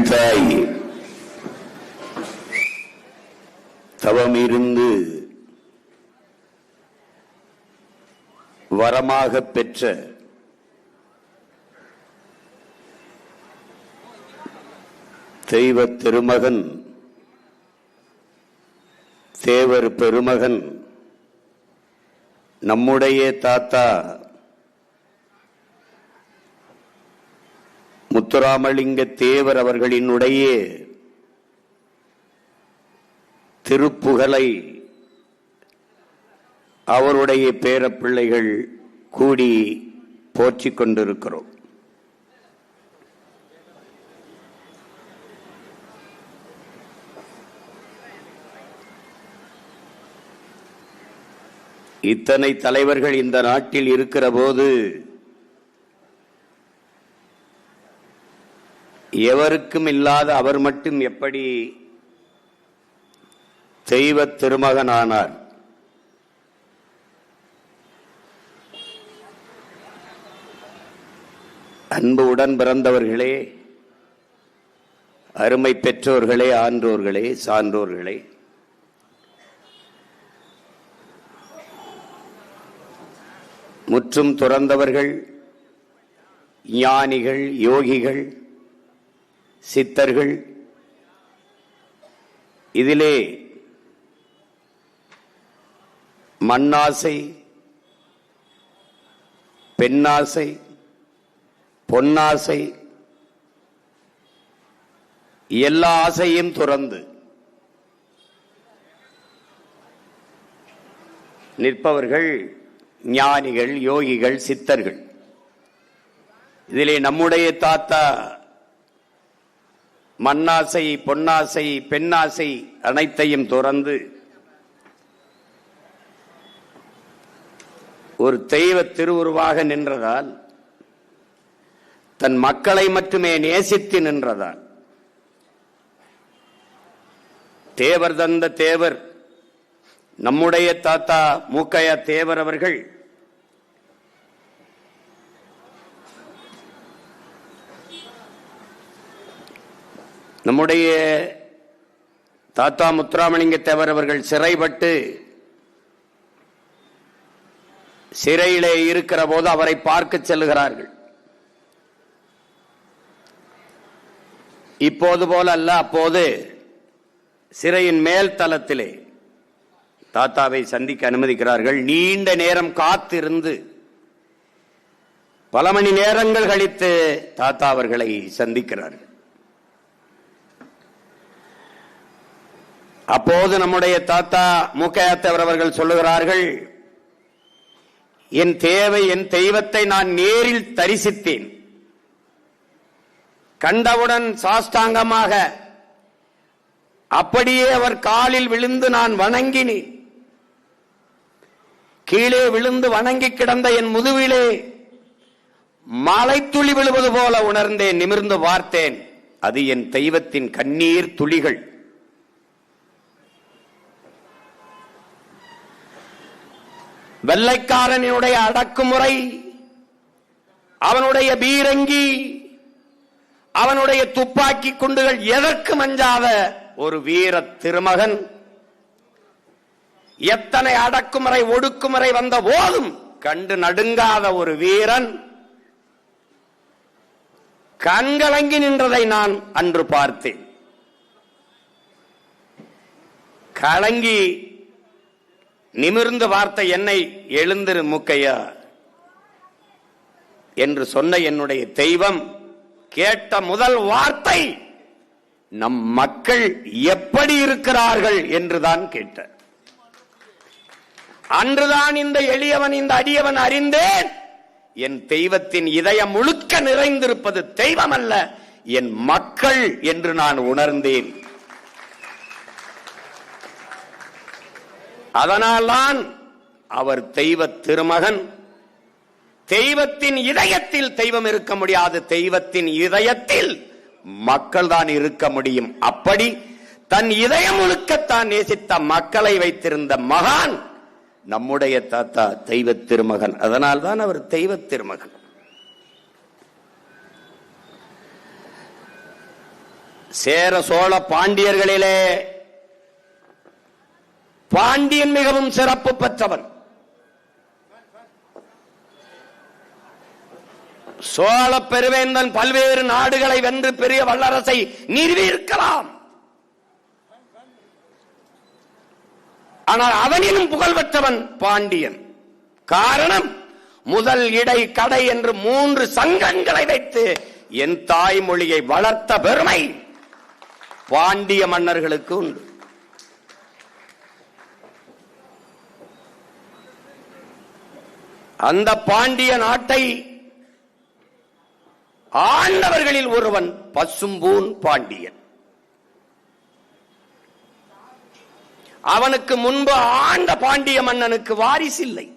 தாய் தவமிருந்து வரமாக பெற்ற தெய்வ திருமகன் தேவர் பெருமகன் நம்முடைய தாத்தா முத்துராமலிங்க தேவர் அவர்களினுடைய திருப்புகழை அவருடைய பேரப்பிள்ளைகள் கூடி போற்றிக் கொண்டிருக்கிறோம். இத்தனை தலைவர்கள் இந்த நாட்டில் இருக்கிற போது எவருக்கும் இல்லாத அவர் மட்டும் எப்படி தெய்வ திருமகனானார்? அன்பு உடன் பிறந்தவர்களே, அருமை பெற்றோர்களே, ஆன்றோர்களே, சான்றோர்களே, முற்றும் துறந்தவர்கள், ஞானிகள், யோகிகள், சித்தர்கள், இதிலே மண்ணாசை, பெண்ணாசை, பொன்னாசை, எல்லா ஆசையும் துறந்து நிற்பவர்கள் ஞானிகள், யோகிகள், சித்தர்கள். இதிலே நம்முடைய தாத்தா மண்ணாசை, பொன்னாசை, பெண்ணாசை அனைத்தையும் துறந்து ஒரு தெய்வ திருவுருவாக நின்றதால், தன் மக்களை மட்டுமே நேசித்து நின்றதால், தேவர் தந்த தேவர் நம்முடைய தாத்தா மூக்கையா தேவர் அவர்கள் நம்முடைய தாத்தா முத்துராமலிங்க தேவர் அவர்கள் சிறைப்பட்டு சிறையிலே இருக்கிற போது அவரை பார்க்க செல்லுகிறார்கள். இப்போது போல அல்ல, அப்போது சிறையின் மேல் தளத்திலே தாத்தாவை சந்திக்க அனுமதிக்கிறார்கள். நீண்ட நேரம் காத்திருந்து பல மணி நேரங்கள் கழித்து தாத்தா அவர்களை சந்திக்கிறார்கள். அப்போது நம்முடைய தாத்தா மூக்கையா தேவர் அவர்கள் சொல்லுகிறார்கள், என் தேவை, என் தெய்வத்தை நான் நேரில் தரிசித்தேன். கண்டவுடன் சாஷ்டாங்கமாக அப்படியே அவர் காலில் விழுந்து நான் வணங்கினேன். கீழே விழுந்து வணங்கி கிடந்த என் முதுவிலே மலைத்துளி விழுவது போல உணர்ந்தேன். நிமிர்ந்து பார்த்தேன், அது என் தெய்வத்தின் கண்ணீர் துளிகள். வெள்ளைக்காரனுடைய அடக்குமுறை, அவனுடைய பீரங்கி, அவனுடைய துப்பாக்கி குண்டுகள் எதற்கு மஞ்சாத ஒரு வீர திருமகன், எத்தனை அடக்குமுறை ஒடுக்குமுறை வந்த போதும் கண்டு நடுங்காத ஒரு வீரன் கண்கலங்கி நின்றதை நான் அன்று பார்த்தேன். கலங்கி நிமிர்ந்து பார்த்த என்னை, எழுந்திரு மூக்கையா என்று சொன்ன என்னுடைய தெய்வம் கேட்ட முதல் வார்த்தை, நம் மக்கள் எப்படி இருக்கிறார்கள் என்றுதான் கேட்டார். அன்றுதான் இந்த எளியவன், இந்த அடியவன் அறிந்தேன், என் தெய்வத்தின் இதயம் முழுக்க நிறைந்திருப்பது தெய்வம் அல்ல, என் மக்கள் என்று நான் உணர்ந்தேன். அதனால்தான் அவர் தெய்வ திருமகன். தெய்வத்தின் இதயத்தில் தெய்வம் இருக்க முடியாது, தெய்வத்தின் இதயத்தில் மக்கள் தான் இருக்க முடியும். அப்படி தன் இதயம் முழுக்கத்தான் நேசித்த மக்களை வைத்திருந்த மகான் நம்முடைய தாத்தா தெய்வ திருமகன். அதனால்தான் அவர் தெய்வ திருமகன். சேர சோழ பாண்டியர்களிலே பாண்டியன் மிகவும் சிறப்பு பெற்றவன். சோழ பெருவேந்தன் பல்வேறு நாடுகளை வென்று பெரிய வல்லரசை நிறுவியிருக்கலாம். ஆனால் அவனிலும் புகழ்பெற்றவன் பாண்டியன். காரணம், முதல் இடை கடை என்று 3 சங்கங்களை வைத்து என் தாய்மொழியை வளர்த்த பெருமை பாண்டிய மன்னர்களுக்கு உண்டு. அந்த பாண்டிய நாட்டை ஆண்டவர்களில் ஒருவன் பசும்பூன் பாண்டியன். அவனுக்கு முன்பு ஆண்ட பாண்டிய மன்னனுக்கு வாரிசில்லை.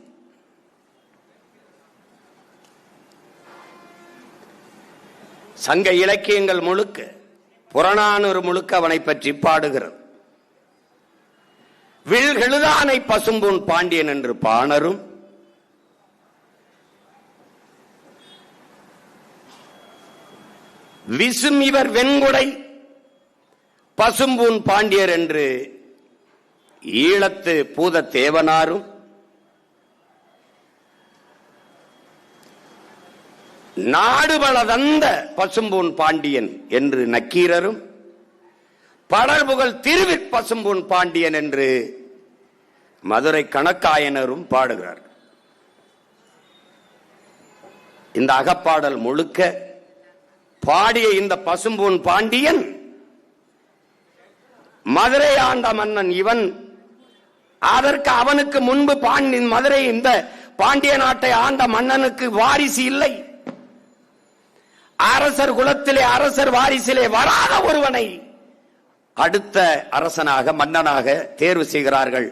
சங்க இலக்கியங்கள் முழுக்க, புறநானூறு முழுக்க அவனை பற்றி பாடுகிறது. வில்கெழுதானை பசும்பூன் பாண்டியன் என்று பாணரும், விசும் இவர் வெண்குடை பசும்பூன் பாண்டியர் என்று ஈழத்து பூத தேவனாரும், நாடுபளதந்த பசும்பூன் பாண்டியன் என்று நக்கீரரும், படர்புகழ் திருவிற் பசும்பூன் பாண்டியன் என்று மதுரை கணக்காயனரும் பாடுகிறார். இந்த அகப்பாடல் முழுக்க பாடிய இந்த பசும்பூன் பாண்டியன் மதுரை ஆண்ட மன்னன். இவன் அதற்கு அவனுக்கு முன்பு மதுரை இந்த பாண்டிய நாட்டை ஆண்ட மன்னனுக்கு வாரிசு இல்லை. அரசர் குலத்திலே அரசர் வாரிசிலே வராத ஒருவனை அடுத்த அரசனாக மன்னனாக தேர்வு செய்கிறார்கள்.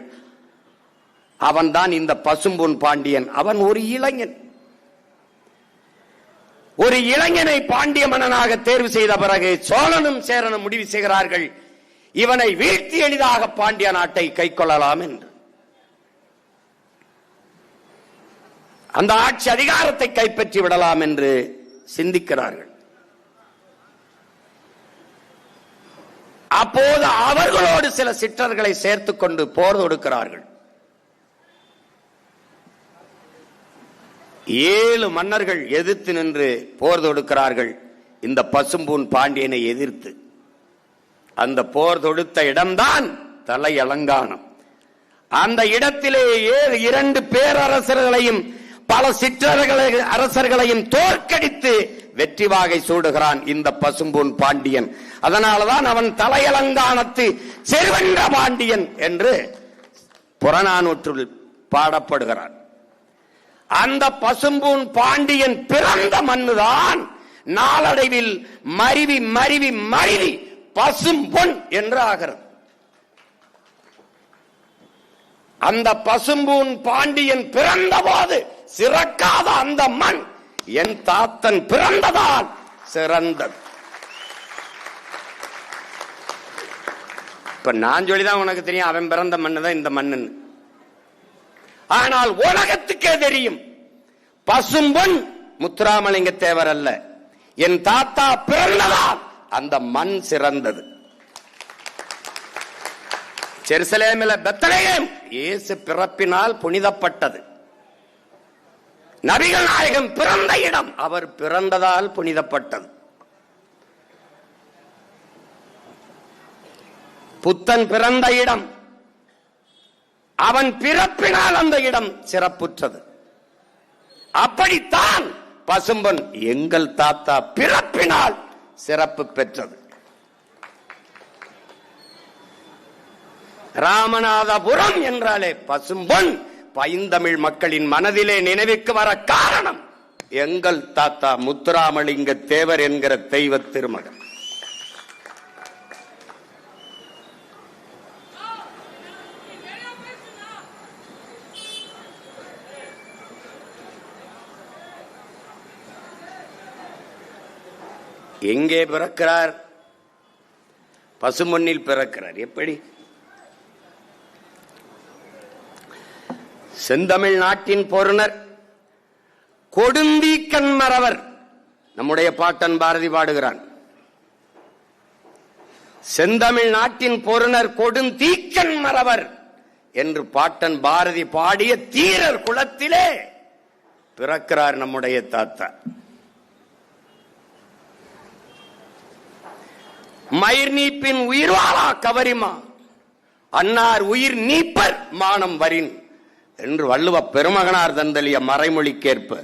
அவன்தான் இந்த பசும்பொன் பாண்டியன். அவன் ஒரு இளைஞன். ஒரு இளைஞனை பாண்டிய மன்னனாக தேர்வு செய்த பிறகு சோழனும் சேரனும் முடிவு செய்கிறார்கள், இவனை வீழ்த்தி எளிதாக பாண்டிய நாட்டை கைக்கொள்ளலாம் என்று. அந்த ஆட்சி அதிகாரத்தை கைப்பற்றி விடலாம் என்று சிந்திக்கிறார்கள். அப்போது அவர்களோடு சில சிற்றர்களை சேர்த்துக் கொண்டு போர் தொடுக்கிறார்கள். 7 மன்னர்கள் எதிர்த்து நின்று போர் தொடுக்கிறார்கள் இந்த பசும்பூன் பாண்டியனை எதிர்த்து. அந்த போர் தொடுத்த இடம்தான் தலையலங்கானம். அந்த இடத்திலே 2 பேரரசர்களையும் பல அரசர்களையும் தோற்கடித்து வெற்றி வாகை சூடுகிறான் இந்த பசும்பூன் பாண்டியன். அதனால்தான் அவன் தலையலங்கானத்து செல்வென்ற பாண்டியன் என்று புறநானூற்றில் பாடப்படுகிறான். அந்த பசும்பூன் பாண்டியன் பிறந்த மண்ணுதான் நாளடைவில் மருவி மருவி மருவி பசும்பொன் என்று ஆகிறது. அந்த பசும்பூன் பாண்டியன் பிறந்த போது சிறக்காத அந்த மண் என் தாத்தன் பிறந்ததால் சிறந்தது. இப்ப நான் சொல்லிதான் உனக்கு தெரியும் அவன் பிறந்த மண்ணு தான் இந்த மண்ணு. ஆனால் உலகத்துக்கே தெரியும் பசும்பொன் முத்துராமலிங்க தேவர் அல்ல, என் தாத்தா பிறந்ததால் அந்த மண் சிறந்தது. ஜெருசலேமில் பெத்லகேம் இயேசு பிறப்பினால் புனிதப்பட்டது. நபிகள் நாயகம் பிறந்த இடம் அவர் பிறந்ததால் புனிதப்பட்டது. புத்தன் பிறந்த இடம் அவன் பிறப்பினால் அந்த இடம் சிறப்புற்றது. அப்படித்தான் பசும்பொன் எங்கள் தாத்தா பிறப்பினால் சிறப்பு பெற்றது. ராமநாதபுரம் என்றாலே பசும்பொன் பைந்தமிழ் மக்களின் மனதிலே நினைவுக்கு வர காரணம் எங்கள் தாத்தா முத்துராமலிங்க தேவர் என்கிற தெய்வ திருமகன். எங்கே பிறக்கிறார்? பசும்பொன்னில் பிறக்கிறார். எப்படி? செந்தமிழ் நாட்டின் பொருணர் கொடுந்தீக்கன் மறவர் நம்முடைய பாட்டன் பாரதி பாடுகிறான். செந்தமிழ் நாட்டின் பொருணர் கொடுந்தீக்கன் மறவர் என்று பாட்டன் பாரதி பாடிய தீரர் குலத்திலே பிறக்கிறார் நம்முடைய தாத்தா. மயிர் நீப்பின் உயிர் வாழா கவரிமா அன்னார் உயிர் நீப்பர் மானம் வரின் என்று வள்ளுவ பெருமகனார் தந்தலிய மறைமொழிக்கேற்ப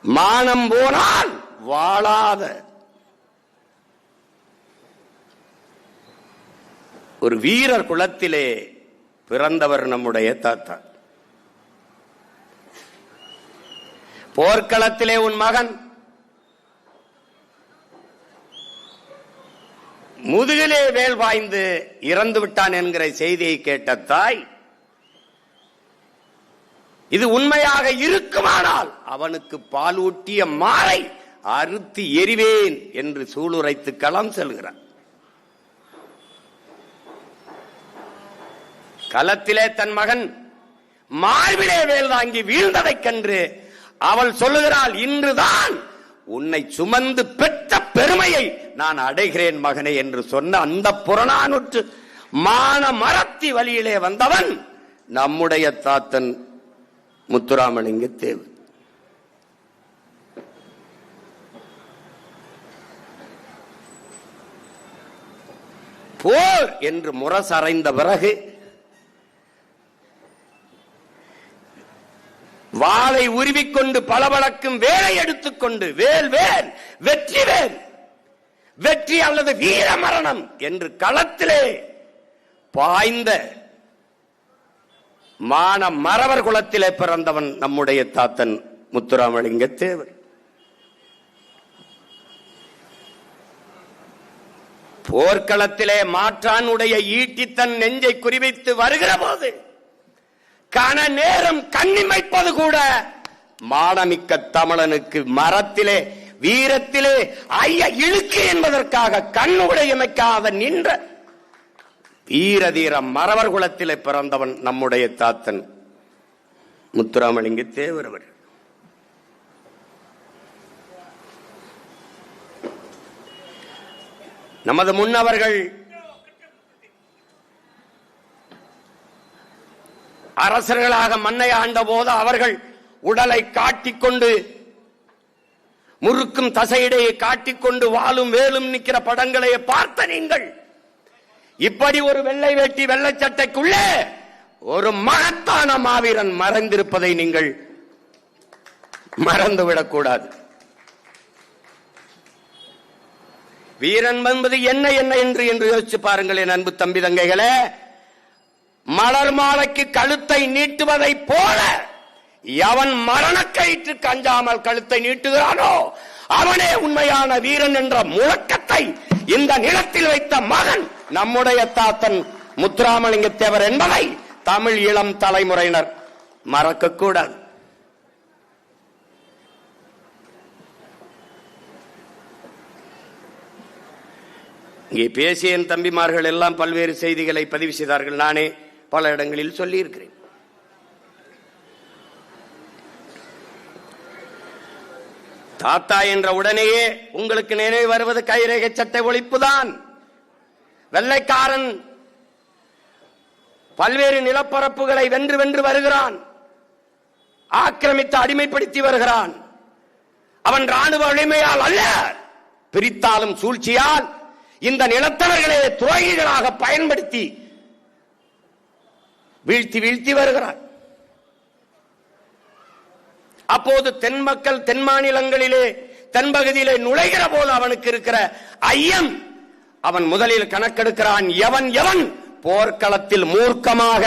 மானம் போனால் வாழாத ஒரு வீரர் குலத்திலே பிறந்தவர் நம்முடைய தாத்தா. போர்க்களத்திலே உன் மகன் முதுகிலே வேல் வாய்ந்து இறந்து விட்டான் என்கிற செய்தியை கேட்ட தாய், இது உண்மையாக இருக்குமானால் அவனுக்கு பாலூட்டிய மாலை அறுத்து எறிவேன் என்று சூளுரைத்து களம் செல்கிறார். களத்திலே தன் மகன் மார்பிலே வேல் வாங்கி வீழ்ந்ததைக் கண்டு அவள் சொல்லுகிறாள், இன்றுதான் உன்னை சுமந்து பெற்ற பெருமையை நான் அடைகிறேன் மகனே என்று சொன்ன அந்த புறநானூற்று மான மரத்தி வழியிலே வந்தவன் நம்முடைய தாத்தன் முத்துராமலிங்க தேவர். போர் என்று முரசறைந்த பிறகு வாளை உருவிக்கொண்டு பளபளக்கும் வேலை எடுத்துக்கொண்டு வேல் வேல் வெற்றி வேல் வெற்றி அல்லது வீர மரணம் என்று களத்திலே பாய்ந்த மான மறவர் குலத்திலே பிறந்தவன் நம்முடைய தாத்தன் முத்துராமலிங்க தேவர். போர்க்களத்திலே மாற்றானுடைய ஈட்டி தன் நெஞ்சை குறிவைத்து வருகிற போது கன நேரம் கண்ணிமைப்பது கூட மானமிக்க தமிழனுக்கு மரத்திலே வீரத்திலே ஐய இழுக்கு என்பதற்காக கண்ணுடையமைக்காத நின்ற வீர தீர மறவர் குலத்திலே பிறந்தவன் நம்முடைய தாத்தன் முத்துராமலிங்க தேவர் அவர். நமது முன்னவர்கள் அரசர்களாக மண்ணை ஆண்ட போது அவர்கள் உடலை காட்டிக்கொண்டு முறுக்கும் தசையிடையே காட்டிக்கொண்டு வாளும் வேலும் நிற்கிற படங்களை பார்த்த நீங்கள் இப்படி ஒரு வெள்ளை வேட்டி வெள்ளை சட்டைக்குள்ளே ஒரு மகத்தான மாவீரன் மறைந்திருப்பதை நீங்கள் மறந்துவிடக்கூடாது. வீரன் என்பது என்ன என்ன என்று யோசிச்சு பாருங்கள் என் அன்பு தம்பி தங்கைகளே. மலர் மாலைக்கு கழுத்தை நீட்டுவதை போல எவன் மரணக்கயிற்றுக்கு அஞ்சாமல் கழுத்தை நீட்டுகிறானோ அவனே உண்மையான வீரன் என்ற முழக்கத்தை இந்த நிலத்தில் வைத்த மகன் நம்முடைய தாத்தன் முத்துராமலிங்க தேவர் என்பதை தமிழ் இளம் தலைமுறையினர் மறக்க கூடாது. இங்கே பேசிய என் தம்பிமார்கள் எல்லாம் பல்வேறு செய்திகளை பதிவு செய்தார்கள். நானே பல இடங்களில் சொல்லி இருக்கிறேன். தாத்தா என்ற உடனேயே உங்களுக்கு நினைவு வருவது கைரேகை சட்டை ஒழிப்புதான். வெள்ளைக்காரன் பல்வேறு நிலப்பரப்புகளை வென்று வென்று வருகிறான், ஆக்கிரமித்து அடிமைப்படுத்தி வருகிறான். அவன் ராணுவ வலிமையால் அல்ல, பிரித்தாலும் சூழ்ச்சியால் இந்த நிலத்தவர்களே துரோகிகளாக பயன்படுத்தி வீழ்த்தி வீழ்த்தி வருகிறான். அப்போது தென் மக்கள் தென் மாநிலங்களிலே தென்பகுதியிலே நுழைகிற போது அவனுக்கு இருக்கிற ஐயம், அவன் முதலில் கணக்கெடுக்கிறான். எவன் எவன் போர்க்களத்தில் மூர்க்கமாக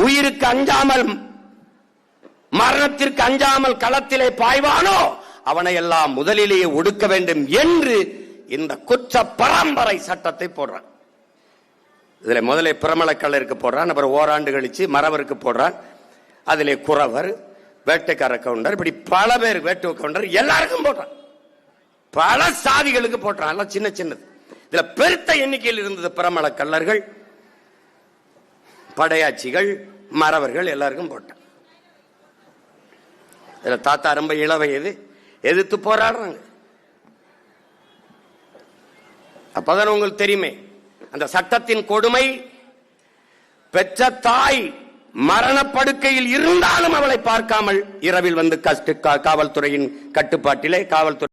உயிருக்கு அஞ்சாமல் மரணத்திற்கு அஞ்சாமல் களத்திலே பாய்வானோ அவனை எல்லாம் முதலிலேயே ஒடுக்க வேண்டும் என்று இந்த குற்ற பரம்பரை சட்டத்தை போடுறான். இதுல முதலே பிரமலக்கல்லருக்கு போடுறான், அப்புறம் ஓராண்டு கழிச்சு மறவருக்கு போடுறான். அதிலே குறவர், வேட்டைக்கார கவுண்டர், இப்படி பல பேர், வேட்டு கவுண்டர் எல்லாருக்கும் போடுறான். பல சாதிகளுக்கு போடுறான். எல்லாம் சின்ன சின்னது. இதுல பெருத்த எண்ணிக்கையில் இருந்தது பிரமலக்கல்லர்கள், படையாட்சிகள், மறவர்கள் எல்லாருக்கும் போட்டான். இதுல தாத்தா ரொம்ப இளவயது எதிர்த்து போராடுறாங்க. அப்பதான் உங்களுக்கு தெரியுமே அந்த சட்டத்தின் கொடுமை. பெற்ற தாய் மரணப்படுக்கையில் இருந்தாலும் அவளை பார்க்காமல் இரவில் வந்து காவல்துறையின் கட்டுப்பாட்டிலே காவல்துறை